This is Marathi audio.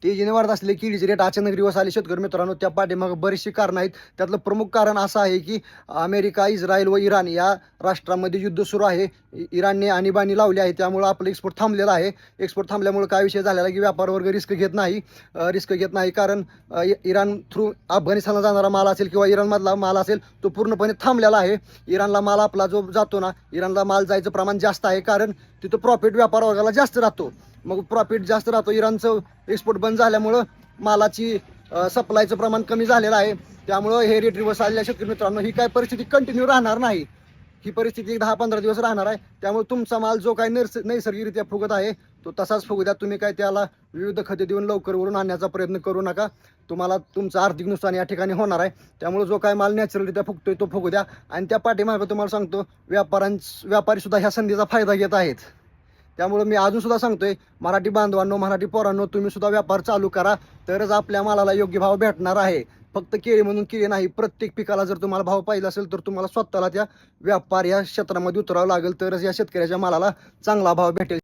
तेजीने वाढत असलेले केळीचे रेट अचानक दिवस आले शेतकरी मित्रांनो. त्या पाठीमागे बरीचशी कारणं आहेत. त्यातलं प्रमुख कारण असं आहे की अमेरिका, इस्रायल व इराण या राष्ट्रांमध्ये युद्ध सुरू आहे. इराणने आणीबाणी लावली आहे, त्यामुळे आपलं एक्सपोर्ट थांबलेलं आहे. एक्सपोर्ट थांबल्यामुळे काय विषय झालेला आहे की व्यापार वर्ग रिस्क घेत नाही कारण इराण थ्रू अफगाणिस्तानला जाणारा माल असेल किंवा इराणमधला माल असेल तो पूर्णपणे थांबलेला आहे. इराणला माल आपला जो जातो ना, इराणला माल जायचं प्रमाण जास्त आहे कारण तिथं प्रॉफिट व्यापार वर्गाला जास्त राहतो. मग प्रॉफिट जास्त राहतो. इराणचं एक्सपोर्ट बंद झाल्यामुळं मालाची सप्लायचं प्रमाण कमी झालेलं आहे. त्यामुळं हे रेट रिवर्स आलेल्या शेतकरी मित्रांनो, ही काय परिस्थिती कंटिन्यू राहणार नाही. ही परिस्थिती 10-15 दिवस राहणार आहे. त्यामुळे तुमचा माल जो काय नैसर्गिकरित्या फुगत आहे तो तसाच फुगू द्या. तुम्ही काय त्याला विविध खते देऊन लवकर वरून आणण्याचा प्रयत्न करू नका. तुम्हाला तुमचं आर्थिक नुकसान या ठिकाणी होणार आहे. त्यामुळे जो काय माल नॅचरलरित्या फुगतोय तो फुगू द्या. आणि त्या पाठीमागं तुम्हाला सांगतो, व्यापारी सुद्धा ह्या संधीचा फायदा घेत आहेत. त्यामुळे मी अजून सुद्धा सांगतोय, मराठी बांधवांनो, मराठी पोरांनो, तुम्ही सुद्धा व्यापार चालू करा. तरच आपल्या मालाला योग्य भाव भेटणार आहे. फक्त केळी म्हणून केळी नाही, प्रत्येक पिकाला जर तुम्हाला भाव पाहिजे असेल तर तुम्हाला स्वतःला त्या व्यापार या क्षेत्रामध्ये उतरावं लागेल. तरच या शेतकऱ्याच्या मालाला चांगला भाव भेटेल.